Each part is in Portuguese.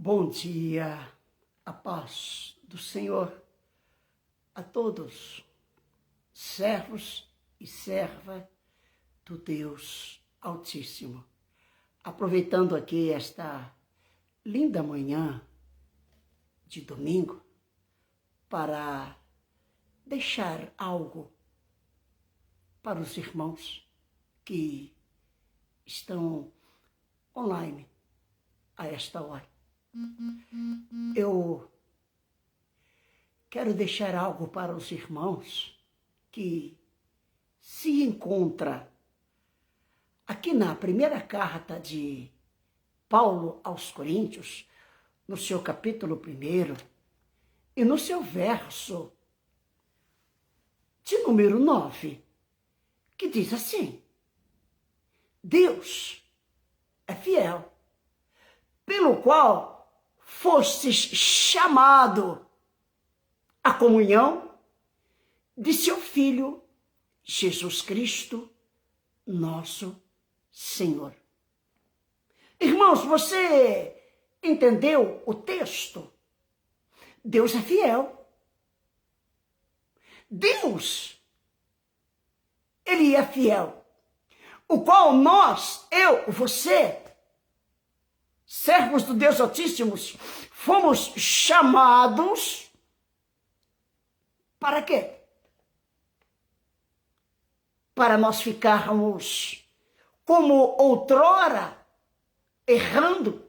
Bom dia, a paz do Senhor a todos, servos e serva do Deus Altíssimo. Aproveitando aqui esta linda manhã de domingo para deixar algo para os irmãos que estão online a esta hora. Eu quero deixar algo para os irmãos que se encontra aqui na primeira carta de Paulo aos Coríntios, no seu capítulo 1 e no seu verso de número 9, que diz assim: Deus é fiel, pelo qual fostes chamado à comunhão de seu Filho, Jesus Cristo, nosso Senhor. Irmãos, você entendeu o texto? Deus é fiel. Deus, Ele é fiel, o qual nós, eu, você, servos do Deus Altíssimo, fomos chamados para quê? Para nós ficarmos como outrora, errando?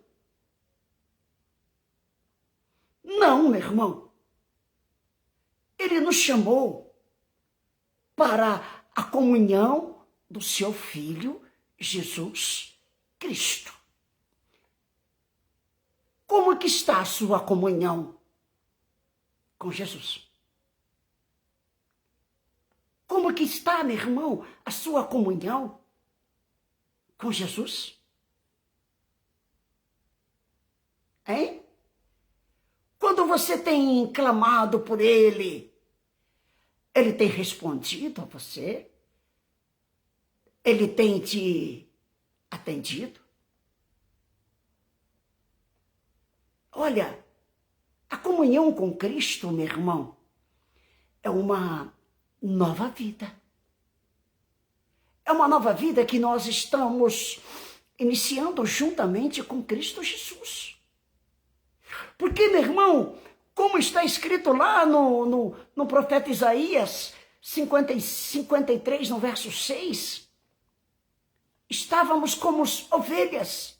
Não, meu irmão. Ele nos chamou para a comunhão do seu Filho, Jesus Cristo. Como é que está a sua comunhão com Jesus? Como é que está, meu irmão, a sua comunhão com Jesus? Hein? Quando você tem clamado por Ele, Ele tem respondido a você? Ele tem te atendido? Olha, a comunhão com Cristo, meu irmão, é uma nova vida. É uma nova vida que nós estamos iniciando juntamente com Cristo Jesus. Porque, meu irmão, como está escrito lá no profeta Isaías 53, no verso 6, estávamos como ovelhas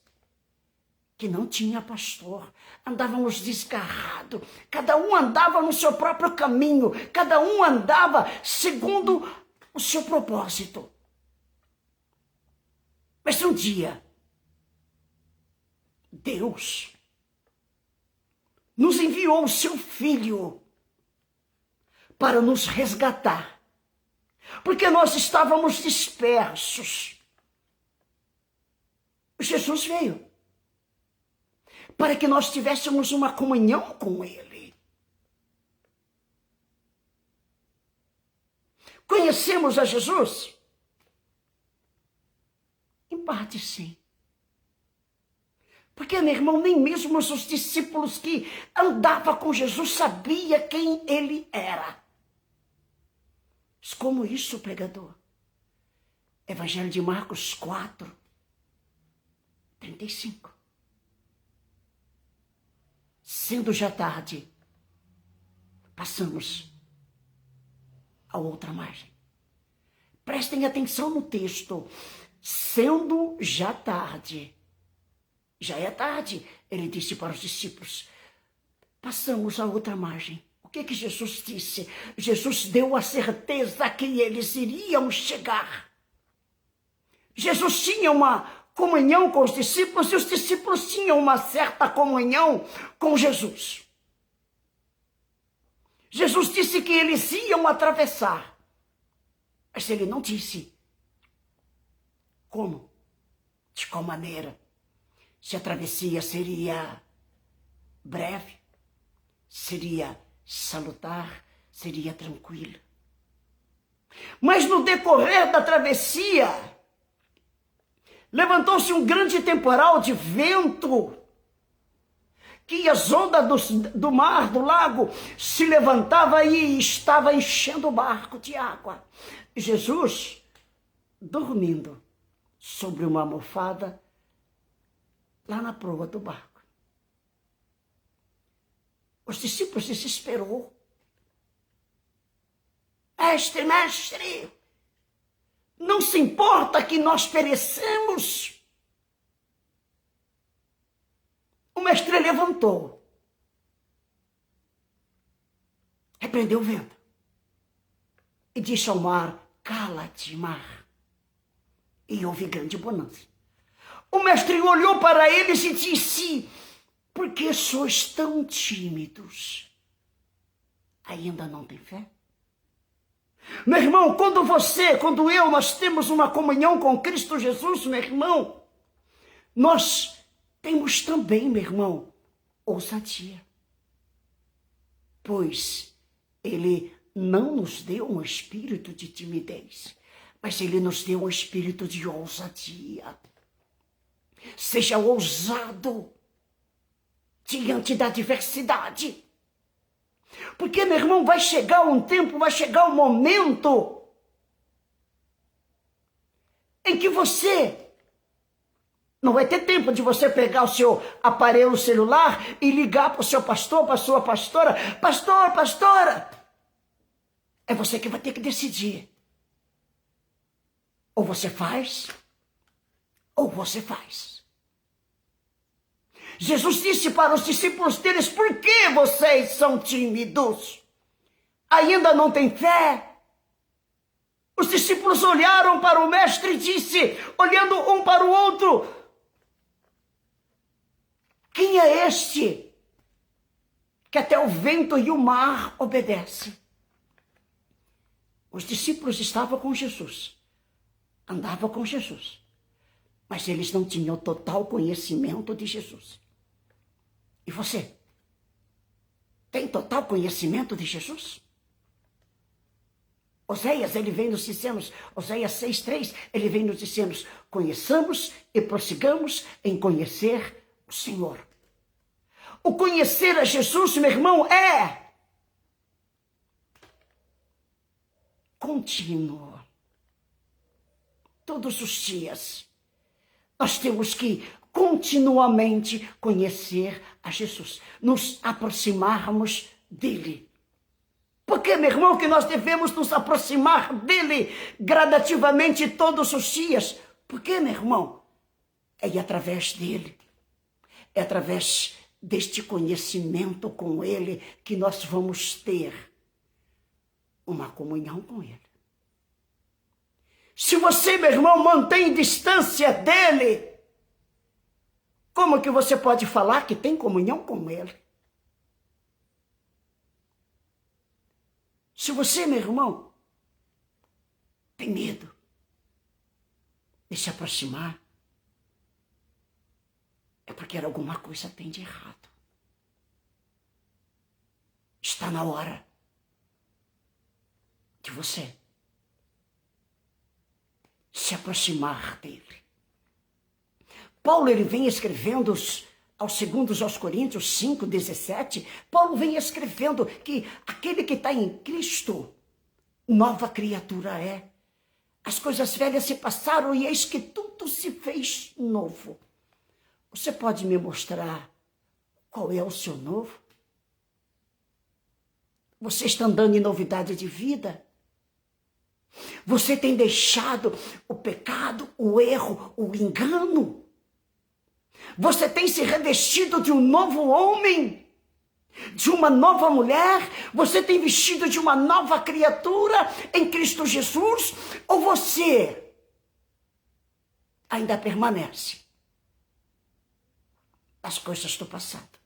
que não tinha pastor, andávamos desgarrados, cada um andava no seu próprio caminho, cada um andava segundo o seu propósito. Mas um dia, Deus nos enviou o seu Filho para nos resgatar, porque nós estávamos dispersos. Jesus veio para que nós tivéssemos uma comunhão com Ele. Conhecemos a Jesus? Em parte, sim. Porque, meu irmão, nem mesmo os discípulos que andavam com Jesus sabiam quem Ele era. Mas como isso, pregador? Evangelho de Marcos 4, 35. Sendo já tarde, passamos a outra margem. Prestem atenção no texto. Sendo já tarde, já é tarde, ele disse para os discípulos, passamos a outra margem. O que Jesus disse? Jesus deu a certeza que eles iriam chegar. Jesus tinha uma comunhão com os discípulos e os discípulos tinham uma certa comunhão com Jesus. Jesus disse que eles iam atravessar, mas ele não disse como, de qual maneira, se a travessia seria breve, seria salutar, seria tranquila. Mas no decorrer da travessia, levantou-se um grande temporal de vento que as ondas do mar, do lago, se levantava e estava enchendo o barco de água. Jesus, dormindo sobre uma almofada, lá na proa do barco. Os discípulos desesperou. Mestre, mestre, não se importa que nós perecemos. O mestre levantou, repreendeu o vento e disse ao mar: cala-te, mar. E houve grande bonança. O mestre olhou para eles e disse: por que sois tão tímidos? Ainda não tem fé? Meu irmão, quando eu, nós temos uma comunhão com Cristo Jesus, meu irmão, nós temos também, meu irmão, ousadia. Pois Ele não nos deu um espírito de timidez, mas Ele nos deu um espírito de ousadia. Seja ousado diante da adversidade. Porque, meu irmão, vai chegar um tempo, vai chegar um momento em que você não vai ter tempo de você pegar o seu aparelho celular e ligar para o seu pastor, para a sua pastora: pastor, pastora. É você que vai ter que decidir. Ou você faz, ou você faz. Jesus disse para os discípulos deles: por que vocês são tímidos? Ainda não têm fé? Os discípulos olharam para o mestre e disse, olhando um para o outro: quem é este que até o vento e o mar obedecem? Os discípulos estavam com Jesus, andavam com Jesus, mas eles não tinham total conhecimento de Jesus. E você? Tem total conhecimento de Jesus? Oséias, ele vem nos dizendo, Oséias 6:3, ele vem nos dizendo: conheçamos e prossigamos em conhecer o Senhor. O conhecer a Jesus, meu irmão, é contínuo. Todos os dias nós temos que continuamente conhecer a Jesus, nos aproximarmos dele. Por que, meu irmão, que nós devemos nos aproximar dele gradativamente todos os dias? Por que, meu irmão? É através dele, é através deste conhecimento com ele que nós vamos ter uma comunhão com ele. Se você, meu irmão, mantém distância dele, como que você pode falar que tem comunhão com ele? Se você, meu irmão, tem medo de se aproximar, é porque alguma coisa tem de errado. Está na hora de você se aproximar dele. Paulo, ele vem escrevendo aos Coríntios 5:17, Paulo vem escrevendo que aquele que está em Cristo, nova criatura é. As coisas velhas se passaram e eis que tudo se fez novo. Você pode me mostrar qual é o seu novo? Você está andando em novidade de vida? Você tem deixado o pecado, o erro, o engano? Você tem se revestido de um novo homem? De uma nova mulher? Você tem vestido de uma nova criatura em Cristo Jesus? Ou você ainda permanece as coisas do passado?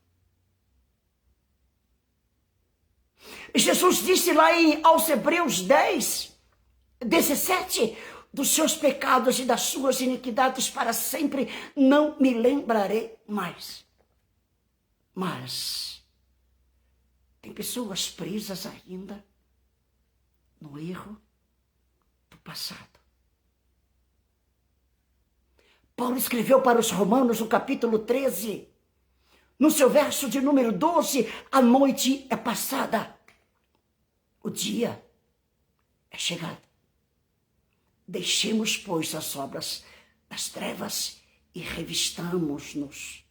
Jesus disse lá aos Hebreus 10:17, dos seus pecados e das suas iniquidades para sempre não me lembrarei mais. Mas tem pessoas presas ainda no erro do passado. Paulo escreveu para os Romanos, no capítulo 13, No seu verso de número 12, a noite é passada, o dia é chegado. Deixemos, pois, as obras das trevas e revistamos-nos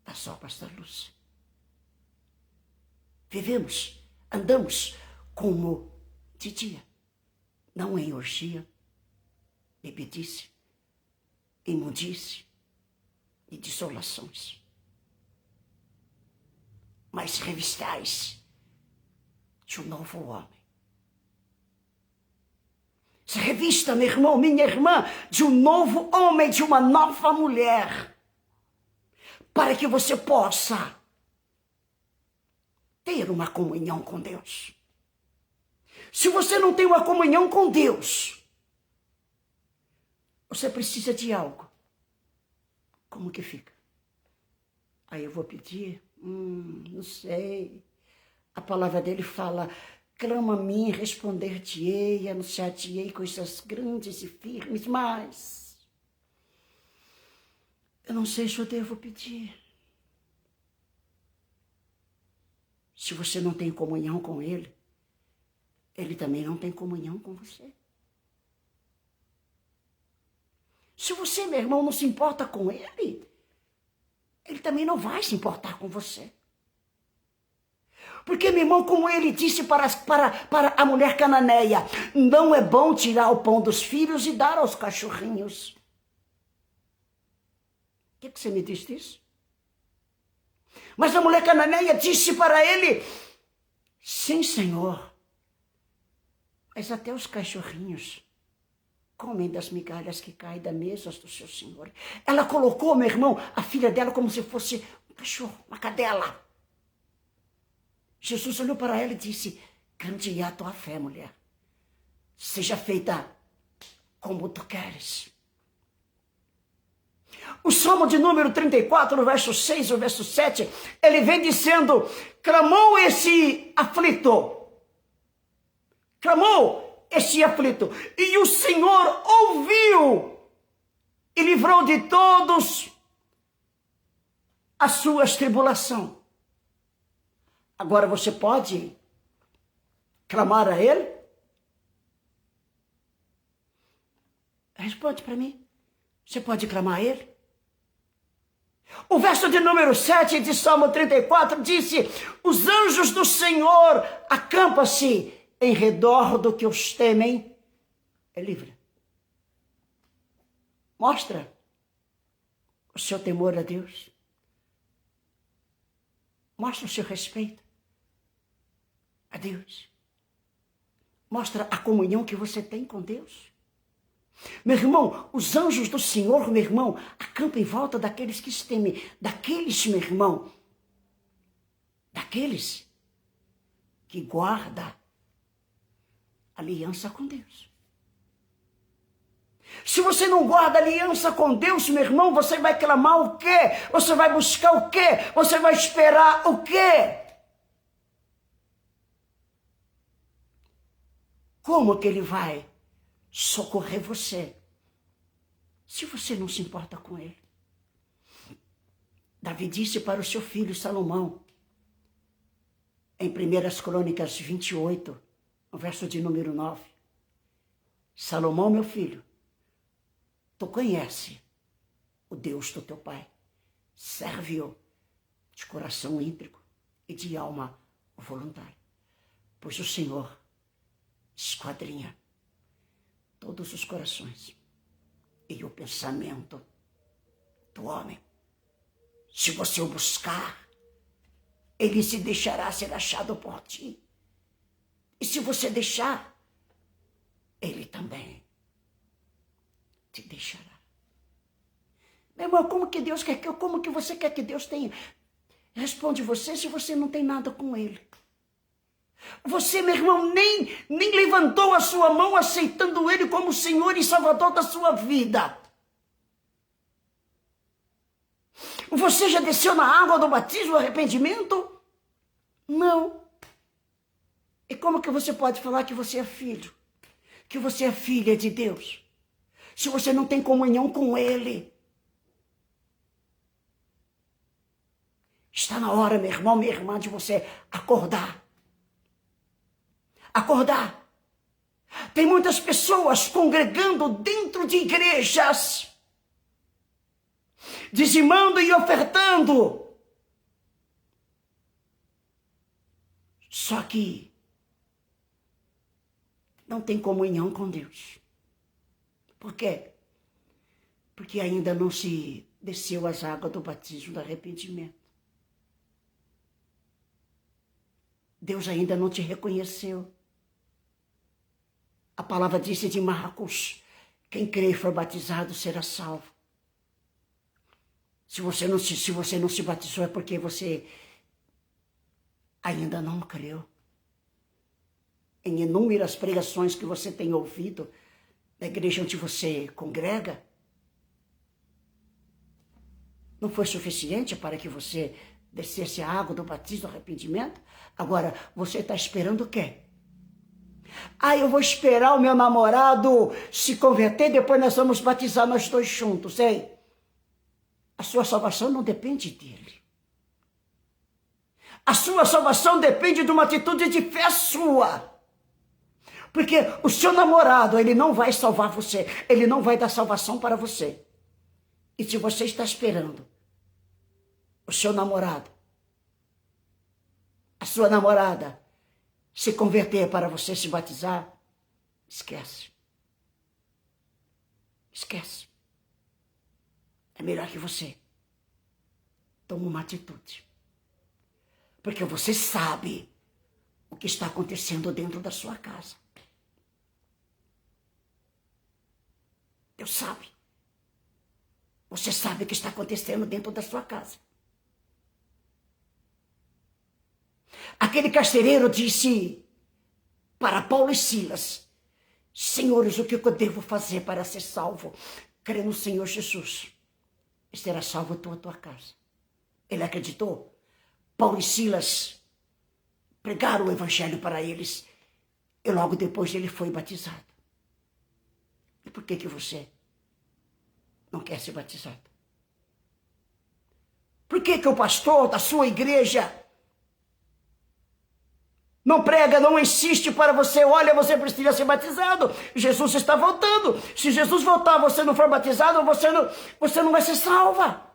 das obras da luz. Vivemos, andamos como de dia, não em orgia, bebedice, imundície e desolações. Mas revistais de um novo homem. Se revista, meu irmão, minha irmã, de um novo homem, de uma nova mulher, para que você possa ter uma comunhão com Deus. Se você não tem uma comunhão com Deus, você precisa de algo. Como que fica? Aí eu vou pedir, não sei. A palavra dele fala, clama a mim, responder-te-ei, anunciar-te-ei coisas grandes e firmes, mas eu não sei se eu devo pedir. Se você não tem comunhão com ele, ele também não tem comunhão com você. Se você, meu irmão, não se importa com ele, ele também não vai se importar com você. Porque, meu irmão, como ele disse para a mulher cananeia, não é bom tirar o pão dos filhos e dar aos cachorrinhos. O que você me diz disso? Mas a mulher cananeia disse para ele, sim, Senhor, mas até os cachorrinhos comem das migalhas que caem da mesa do seu Senhor. Ela colocou, meu irmão, a filha dela como se fosse um cachorro, uma cadela. Jesus olhou para ela e disse, grande é a tua fé, mulher. Seja feita como tu queres. O Salmo de número 34, no verso 6, no verso 7, ele vem dizendo, clamou esse aflito. Clamou esse aflito. E o Senhor ouviu e livrou de todos as suas tribulações. Agora você pode clamar a ele? Responde para mim. Você pode clamar a ele? O verso de número 7 de Salmo 34 disse, os anjos do Senhor acampam-se em redor do que os temem. É livre. Mostra o seu temor a Deus. Mostra o seu respeito a Deus. Mostra a comunhão que você tem com Deus. Meu irmão, os anjos do Senhor, meu irmão, acampam em volta daqueles que se temem. Daqueles, meu irmão, daqueles que guardam aliança com Deus. Se você não guarda aliança com Deus, meu irmão, você vai clamar o quê? Você vai buscar o quê? Você vai esperar o quê? Como que ele vai socorrer você se você não se importa com ele? Davi disse para o seu filho Salomão, em 1 Crônicas 28, no verso de número 9, Salomão, meu filho, tu conhece o Deus do teu pai, serve-o de coração íntegro e de alma voluntária, pois o Senhor esquadrinha todos os corações e o pensamento do homem. Se você o buscar, ele se deixará ser achado por ti. E se você deixar, ele também te deixará. Meu irmão, como que Deus quer como que você quer que Deus tenha? Responde você se você não tem nada com ele. Você, meu irmão, nem levantou a sua mão aceitando ele como Senhor e Salvador da sua vida. Você já desceu na água do batismo, arrependimento? Não. E como que você pode falar que você é filho? Que você é filha de Deus? Se você não tem comunhão com ele? Está na hora, meu irmão, minha irmã, de você acordar. Acordar. Tem muitas pessoas congregando dentro de igrejas, dizimando e ofertando. Só que não tem comunhão com Deus. Por quê? Porque ainda não se desceu as águas do batismo do arrependimento. Deus ainda não te reconheceu. A palavra disse de Marcos: quem crê e for batizado será salvo. Se você não se batizou é porque você ainda não creu. Em inúmeras pregações que você tem ouvido na igreja onde você congrega, não foi suficiente para que você descesse a água do batismo do arrependimento? Agora, você está esperando o quê? Eu vou esperar o meu namorado se converter, depois nós vamos batizar nós dois juntos, hein? A sua salvação não depende dele. A sua salvação depende de uma atitude de fé sua. Porque o seu namorado, ele não vai salvar você. Ele não vai dar salvação para você. E se você está esperando o seu namorado, a sua namorada, se converter para você se batizar, esquece. Esquece. É melhor que você tome uma atitude. Porque você sabe o que está acontecendo dentro da sua casa. Deus sabe. Você sabe o que está acontecendo dentro da sua casa. Aquele carcereiro disse para Paulo e Silas: senhores, o que eu devo fazer para ser salvo? Crê no Senhor Jesus e será salvo tu a tua casa. Ele acreditou. Paulo e Silas pregaram o evangelho para eles e logo depois ele foi batizado. E por que você não quer ser batizado? Por que o pastor da sua igreja não prega, não insiste para você? Olha, você precisa ser batizado. Jesus está voltando. Se Jesus voltar, você não for batizado, você não vai ser salva.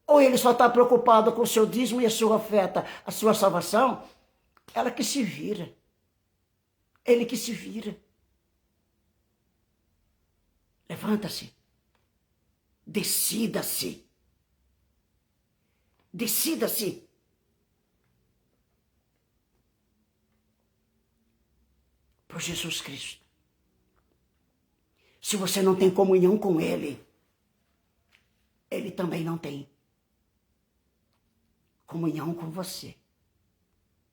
Ou ele só está preocupado com o seu dízimo e a sua oferta, a sua salvação? Ela que se vira. Ele que se vira. Levanta-se. Decida-se. Decida-se. Por Jesus Cristo. Se você não tem comunhão com Ele, Ele também não tem comunhão com você.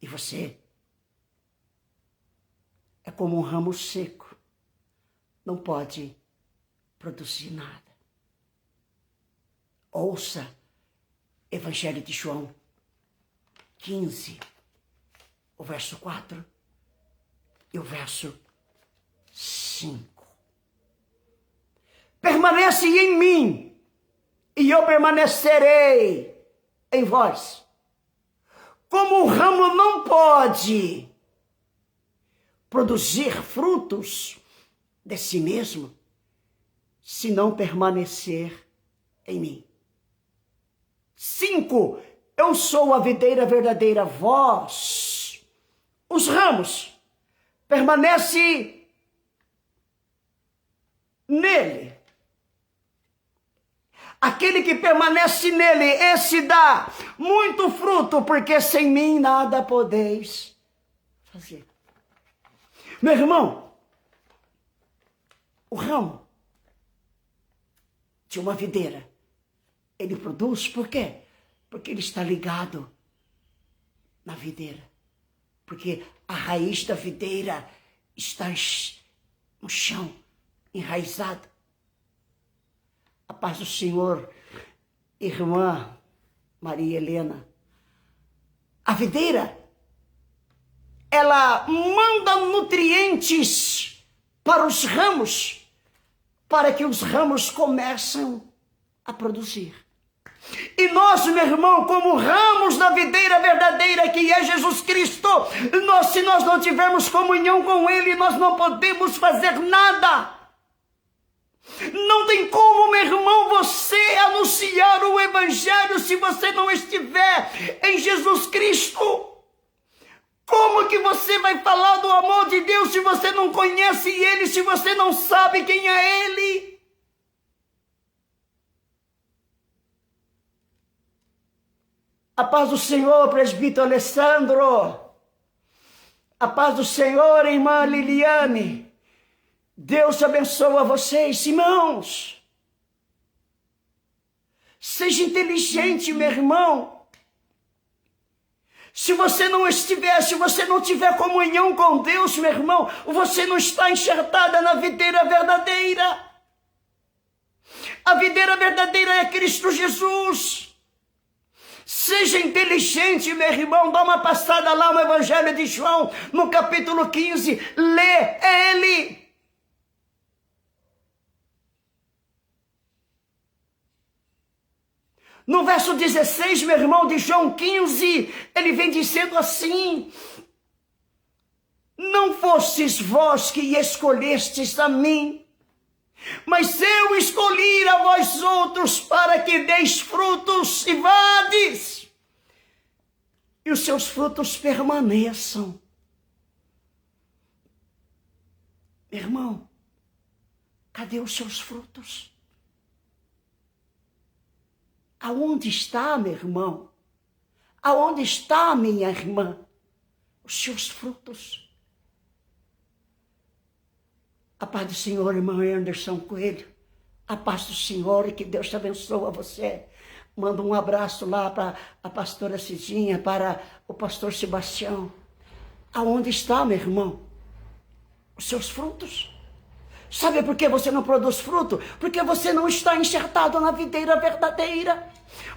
E você é como um ramo seco. Não pode produzir nada. Ouça Evangelho de João 15, o verso 4 e o verso 5. Permanece em mim, e eu permanecerei em vós. Como o ramo não pode produzir frutos de si mesmo, se não permanecer em mim. 5. Eu sou a videira verdadeira, vós, os ramos. Permanece nele. Aquele que permanece nele, esse dá muito fruto, porque sem mim nada podeis fazer. Meu irmão, o ramo de uma videira, ele produz por quê? Porque ele está ligado na videira. Porque a raiz da videira está no chão, enraizada. A paz do Senhor, irmã Maria Helena. A videira, ela manda nutrientes para os ramos, para que os ramos comecem a produzir. E nós, meu irmão, como ramos da videira verdadeira que é Jesus Cristo, se nós não tivermos comunhão com Ele, nós não podemos fazer nada. Não tem como, meu irmão, você anunciar o Evangelho se você não estiver em Jesus Cristo. Como que você vai falar do amor de Deus se você não conhece Ele, se você não sabe quem é Ele? A paz do Senhor, presbítero Alessandro. A paz do Senhor, irmã Liliane. Deus abençoe vocês, irmãos. Seja inteligente, meu irmão. Se você não tiver comunhão com Deus, meu irmão, você não está enxertada na videira verdadeira. A videira verdadeira é Cristo Jesus. Seja inteligente, meu irmão, dá uma passada lá no Evangelho de João, no capítulo 15, lê ele. No verso 16, meu irmão, de João 15, ele vem dizendo assim: não fostes vós que escolhestes a mim, mas eu escolhi a vós outros para que deis frutos e vades, e os seus frutos permaneçam. Meu irmão, cadê os seus frutos? Aonde está, meu irmão? Aonde está, minha irmã? Os seus frutos. A paz do Senhor, irmão Anderson Coelho. A paz do Senhor e que Deus te abençoe a você. Manda um abraço lá para a pastora Cidinha, para o pastor Sebastião. Aonde está, meu irmão? Os seus frutos. Sabe por que você não produz fruto? Porque você não está enxertado na videira verdadeira.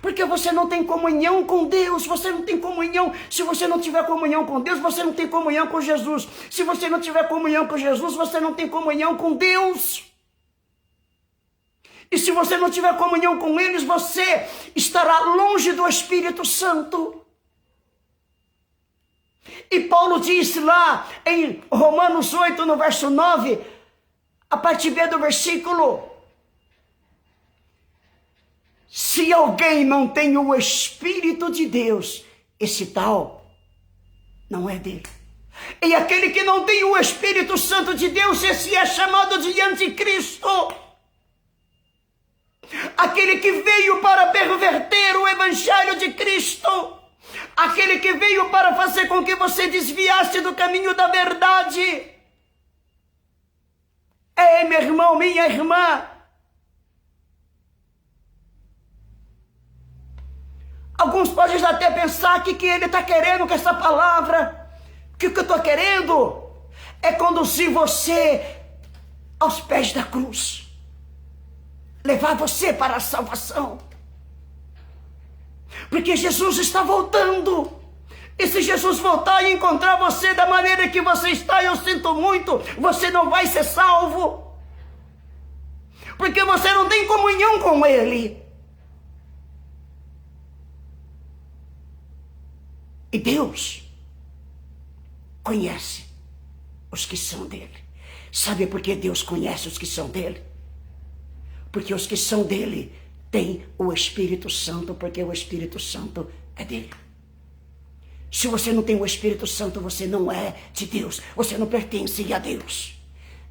Porque você não tem comunhão com Deus. Você não tem comunhão. Se você não tiver comunhão com Deus, você não tem comunhão com Jesus. Se você não tiver comunhão com Jesus, você não tem comunhão com Deus. E se você não tiver comunhão com eles, você estará longe do Espírito Santo. E Paulo disse lá em Romanos 8, no verso 9... a partir B do versículo: se alguém não tem o Espírito de Deus, esse tal não é dele. E aquele que não tem o Espírito Santo de Deus, esse é chamado de anticristo. Aquele que veio para perverter o Evangelho de Cristo. Aquele que veio para fazer com que você desviasse do caminho da verdade. Ei, meu irmão, minha irmã. Alguns podem até pensar que ele está querendo com essa palavra. Que o que eu estou querendo é conduzir você aos pés da cruz. Levar você para a salvação. Porque Jesus está voltando. E se Jesus voltar e encontrar você da maneira que você está, eu sinto muito, você não vai ser salvo. Porque você não tem comunhão com Ele. E Deus conhece os que são dele. Sabe por que Deus conhece os que são dele? Porque os que são dele têm o Espírito Santo, porque o Espírito Santo é dele. Se você não tem o Espírito Santo, você não é de Deus. Você não pertence a Deus.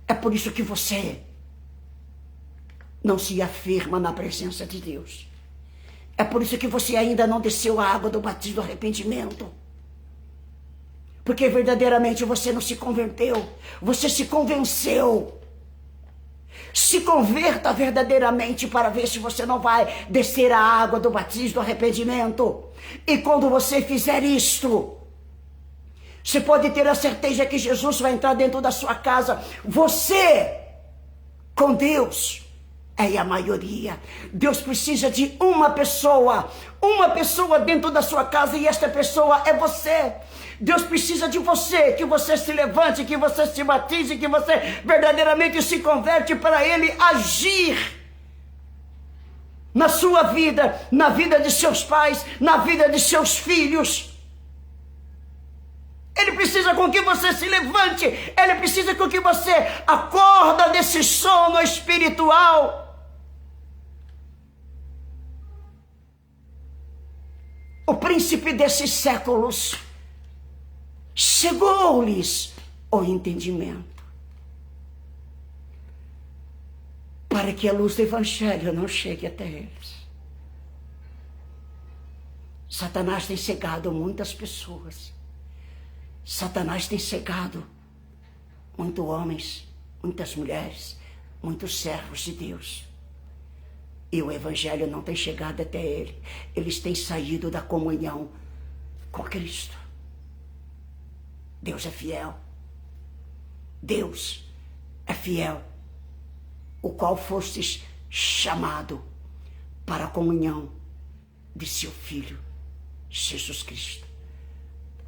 É por isso que você não se afirma na presença de Deus. É por isso que você ainda não desceu a água do batismo do arrependimento. Porque verdadeiramente você não se converteu. Você se convenceu. Se converta verdadeiramente para ver se você não vai descer a água do batismo do arrependimento. E quando você fizer isto, você pode ter a certeza que Jesus vai entrar dentro da sua casa. Você, com Deus, é a maioria. Deus precisa de uma pessoa dentro da sua casa, e esta pessoa é você. Deus precisa de você, que você se levante, que você se batize, que você verdadeiramente se converte para Ele agir na sua vida, na vida de seus pais, na vida de seus filhos. Ele precisa com que você se levante, ele precisa com que você acorda desse sono espiritual. O príncipe desses séculos chegou-lhes o entendimento, para que a luz do evangelho não chegue até eles. Satanás tem cegado muitas pessoas. Satanás tem cegado muitos homens, muitas mulheres, muitos servos de Deus. E o evangelho não tem chegado até ele. Eles têm saído da comunhão com Cristo. Deus é fiel. Deus é fiel, o qual fostes chamado para a comunhão de seu Filho, Jesus Cristo.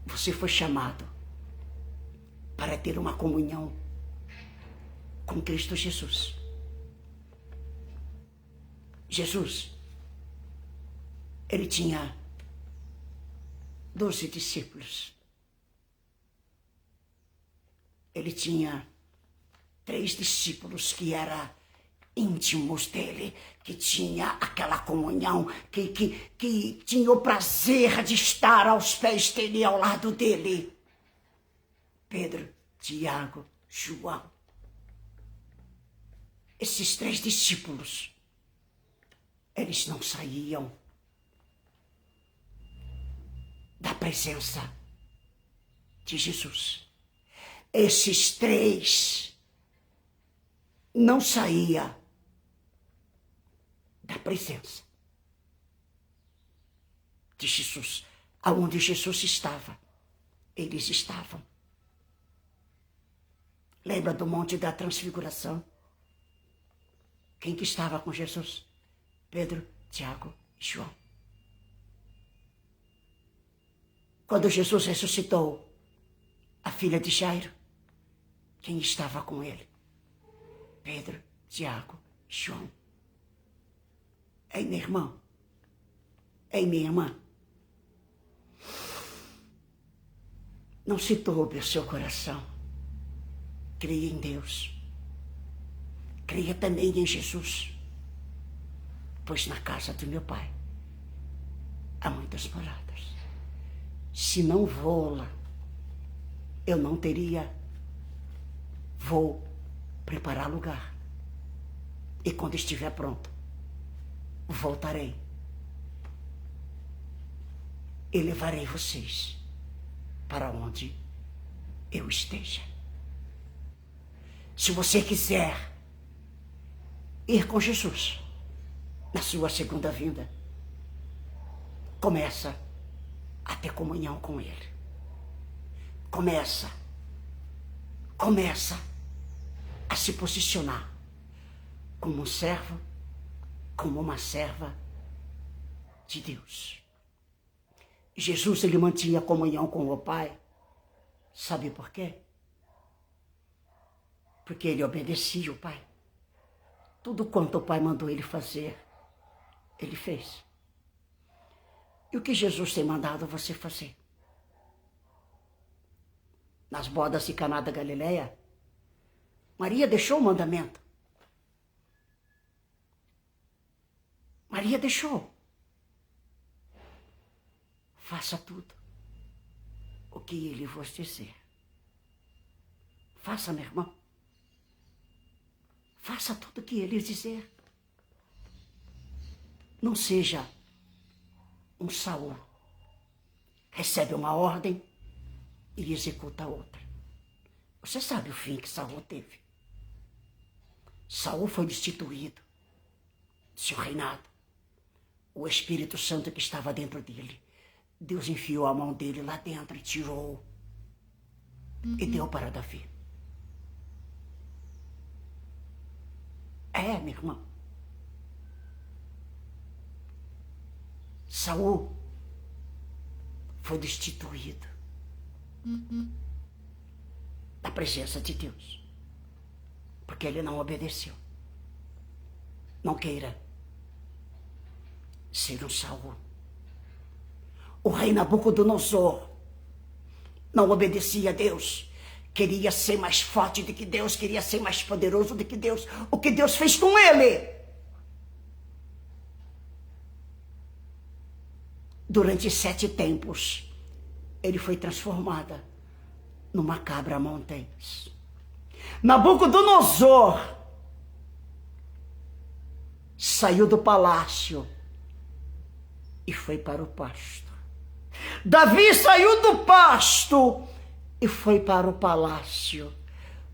Você foi chamado para ter uma comunhão com Cristo Jesus. Jesus, ele tinha 12 discípulos. Ele tinha 3 discípulos que eram íntimos dele, que tinha aquela comunhão, que tinha o prazer de estar aos pés dele e ao lado dele. Pedro, Tiago, João. Esses 3 discípulos, eles não saíam da presença de Jesus. Esses 3 não saíam da presença de Jesus. Aonde Jesus estava, eles estavam. Lembra do Monte da Transfiguração? Quem que estava com Jesus? Pedro, Tiago e João. Quando Jesus ressuscitou a filha de Jairo, quem estava com ele? Pedro, Tiago e João. Ei, meu irmão. Ei, minha irmã. Não se turbe o seu coração. Creia em Deus. Creia também em Jesus. Pois na casa do meu Pai há muitas moradas. Se não vou lá, eu não teria. Vou preparar lugar. E quando estiver pronto, voltarei. E levarei vocês para onde eu esteja. Se você quiser ir com Jesus na sua segunda vinda, começa a ter comunhão com Ele. Começa a se posicionar como um servo, como uma serva de Deus. Jesus, ele mantinha comunhão com o Pai. Sabe por quê? Porque ele obedecia o Pai. Tudo quanto o Pai mandou ele fazer, ele fez. E o que Jesus tem mandado você fazer? Nas bodas de Caná da Galileia, Maria deixou o mandamento. Maria deixou. Faça tudo o que ele vos dizer. Faça, meu irmão. Faça tudo o que ele dizer. Não seja um Saul. Recebe uma ordem e executa outra. Você sabe o fim que Saul teve. Saul foi destituído de seu reinado. O Espírito Santo que estava dentro dele, Deus enfiou a mão dele lá dentro e tirou. E deu para Davi. É, meu irmão. Saul foi destituído da presença de Deus, porque ele não obedeceu. Não queira ser um Saul. O rei Nabucodonosor não obedecia a Deus. Queria ser mais forte do que Deus, queria ser mais poderoso do que Deus. O que Deus fez com ele? Durante 7 tempos, ele foi transformado numa cabra montês. Nabucodonosor saiu do palácio e foi para o pasto. Davi saiu do pasto e foi para o palácio,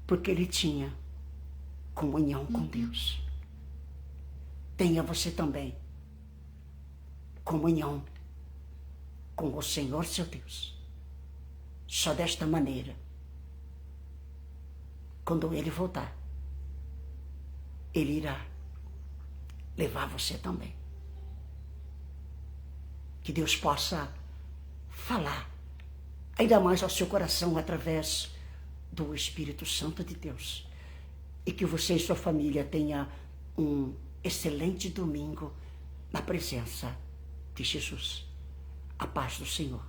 porque ele tinha comunhão com Deus. Tenha você também comunhão com o Senhor seu Deus. Só desta maneira, quando ele voltar, ele irá levar você também. Que Deus possa falar ainda mais ao seu coração através do Espírito Santo de Deus. E que você e sua família tenha um excelente domingo na presença de Jesus. A paz do Senhor.